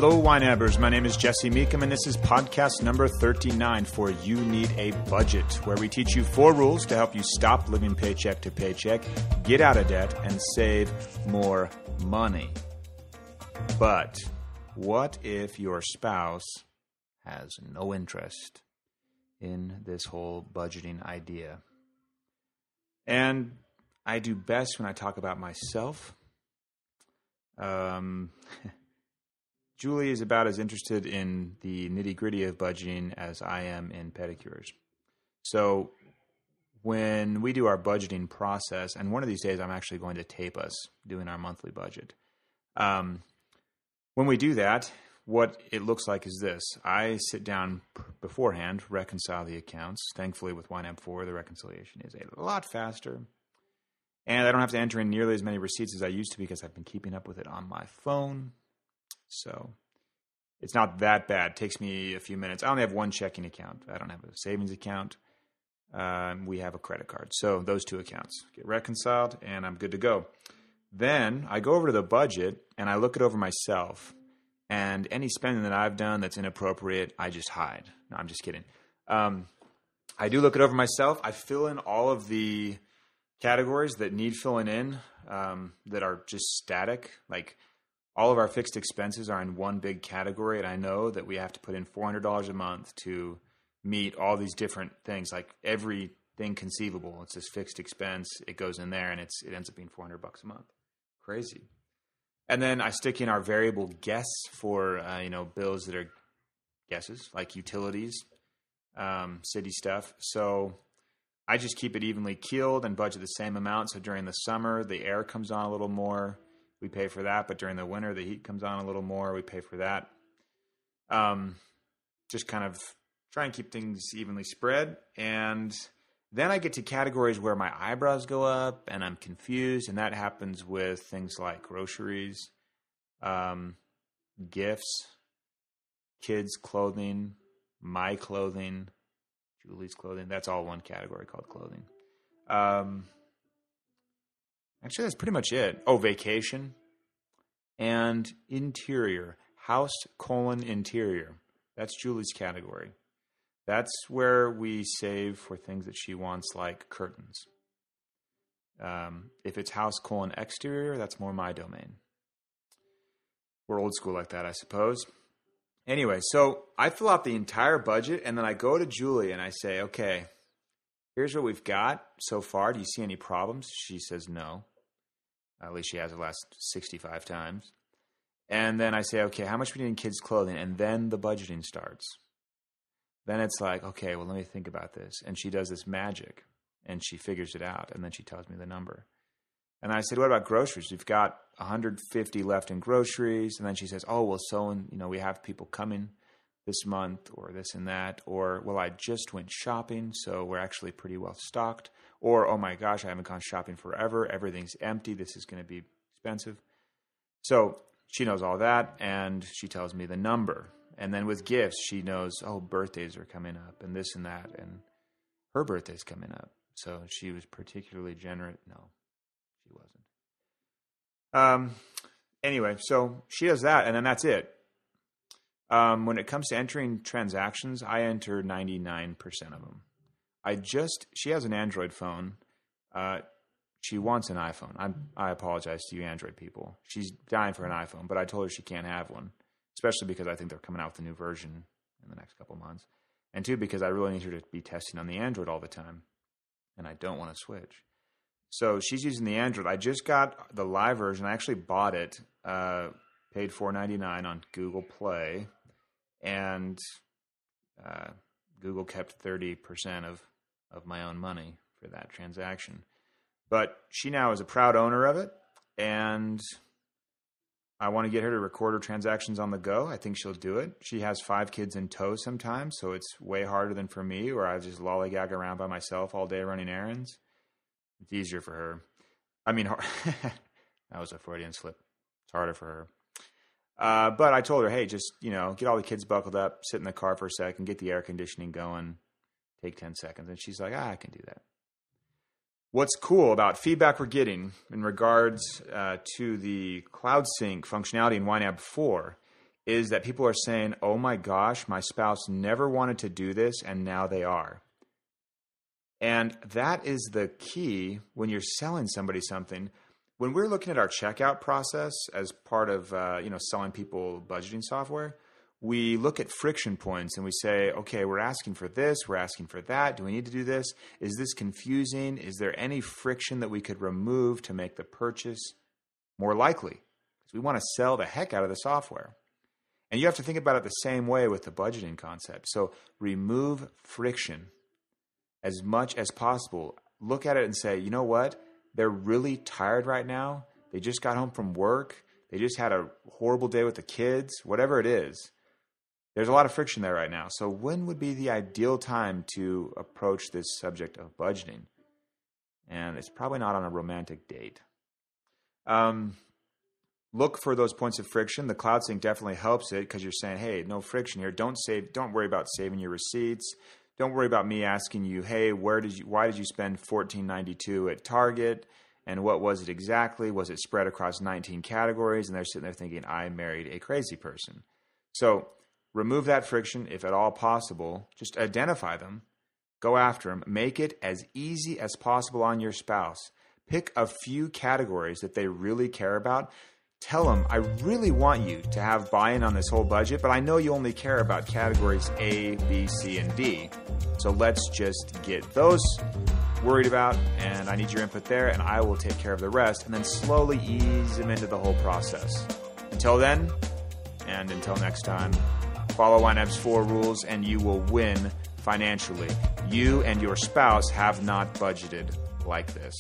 Hello, YNABers. My name is Jesse Meekum, and this is podcast number 39 for You Need a Budget, where we teach you 4 rules to help you stop living paycheck to paycheck, get out of debt, and save more money. But what if your spouse has no interest in this whole budgeting idea? And I do best when I talk about myself. Julie is about as interested in the nitty-gritty of budgeting as I am in pedicures. So when we do our budgeting process, and one of these days I'm actually going to tape us doing our monthly budget. When we do that, what it looks like is this. I sit down beforehand, reconcile the accounts. Thankfully, with YNAB 4, the reconciliation is a lot faster. And I don't have to enter in nearly as many receipts as I used to because I've been keeping up with it on my phone. So it's not that bad. It takes me a few minutes. I only have one checking account. I don't have a savings account. We have a credit card. So those 2 accounts get reconciled, and I'm good to go. Then I go over to the budget, and I look it over myself. And any spending that I've done that's inappropriate, I just hide. No, I'm just kidding. I do look it over myself. I fill in all of the categories that need filling in that are just static. Like all of our fixed expenses are in one big category, and I know that we have to put in $400 a month to meet all these different things. Like everything conceivable, it's this fixed expense. It goes in there, and it ends up being $400 a month. Crazy. And then I stick in our variable guess for bills that are guesses, like utilities, city stuff. So I just keep it evenly keeled and budget the same amount. So during the summer, the air comes on a little more. We pay for that. But during the winter, the heat comes on a little more. We pay for that. Just kind of try and keep things evenly spread. And then I get to categories where my eyebrows go up and I'm confused. And that happens with things like groceries, gifts, kids' clothing, my clothing, Julie's clothing. That's all one category called clothing. Actually, that's pretty much it. Oh, vacation and interior. House:"interior. That's Julie's category. That's where we save for things that she wants, like curtains. If it's house:"exterior, that's more my domain. We're old school like that, I suppose. Anyway, so I fill out the entire budget, and then I go to Julie and I say, okay, here's what we've got so far. Do you see any problems? She says no. At least she has the last 65 times. And then I say, okay, how much we need in kids' clothing? And then the budgeting starts. Then it's like, okay, well, let me think about this. And she does this magic, and she figures it out, and then she tells me the number. And I said, what about groceries? We've got 150 left in groceries. And then she says, oh, well, we have people coming this month or this and that. Or, well, I just went shopping, so we're actually pretty well stocked. Or, oh my gosh, I haven't gone shopping forever. Everything's empty. This is going to be expensive. So she knows all that, and she tells me the number. And then with gifts, she knows, oh, birthdays are coming up and this and that. And her birthday's coming up. So she was particularly generous. No, she wasn't. Anyway, so she does that, and then that's it. When it comes to entering transactions, I enter 99% of them. She has an Android phone. She wants an iPhone. I apologize to you Android people. She's dying for an iPhone, but I told her she can't have one, especially because I think they're coming out with a new version in the next couple months. And 2, because I really need her to be testing on the Android all the time, and I don't want to switch. So she's using the Android. I just got the live version. I actually bought it, paid $4.99 on Google Play, and Google kept 30% of my own money for that transaction. But she now is a proud owner of it, and I want to get her to record her transactions on the go. I think she'll do it. She has 5 kids in tow sometimes, so it's way harder than for me, where I just lollygag around by myself all day running errands. It's easier for her. I mean, that was a Freudian slip. It's harder for her. But I told her, hey, just, get all the kids buckled up, sit in the car for a second, get the air conditioning going, take 10 seconds. And she's like, I can do that. What's cool about feedback we're getting in regards to the Cloud Sync functionality in YNAB 4 is that people are saying, oh my gosh, my spouse never wanted to do this and now they are. And that is the key when you're selling somebody something. When we're looking at our checkout process as part of selling people budgeting software, we look at friction points and we say, okay, we're asking for this, we're asking for that. Do we need to do this? Is this confusing? Is there any friction that we could remove to make the purchase more likely? Because we want to sell the heck out of the software. And you have to think about it the same way with the budgeting concept. So remove friction as much as possible. Look at it and say, you know what? They're really tired right now. They just got home from work. They just had a horrible day with the kids, whatever it is. There's a lot of friction there right now. So when would be the ideal time to approach this subject of budgeting? And it's probably not on a romantic date. Look for those points of friction. The cloud sync definitely helps it because you're saying, hey, no friction here. Don't worry about saving your receipts. Don't worry about me asking you, hey, why did you spend $14.92 at Target? And what was it exactly? Was it spread across 19 categories? And they're sitting there thinking, I married a crazy person. So remove that friction if at all possible. Just identify them. Go after them. Make it as easy as possible on your spouse. Pick a few categories that they really care about. Tell them, I really want you to have buy-in on this whole budget, but I know you only care about categories A, B, C, and D. So let's just get those worried about, and I need your input there, and I will take care of the rest, and then slowly ease them into the whole process. Until then, and until next time, follow YNAB's 4 rules, and you will win financially. You and your spouse have not budgeted like this.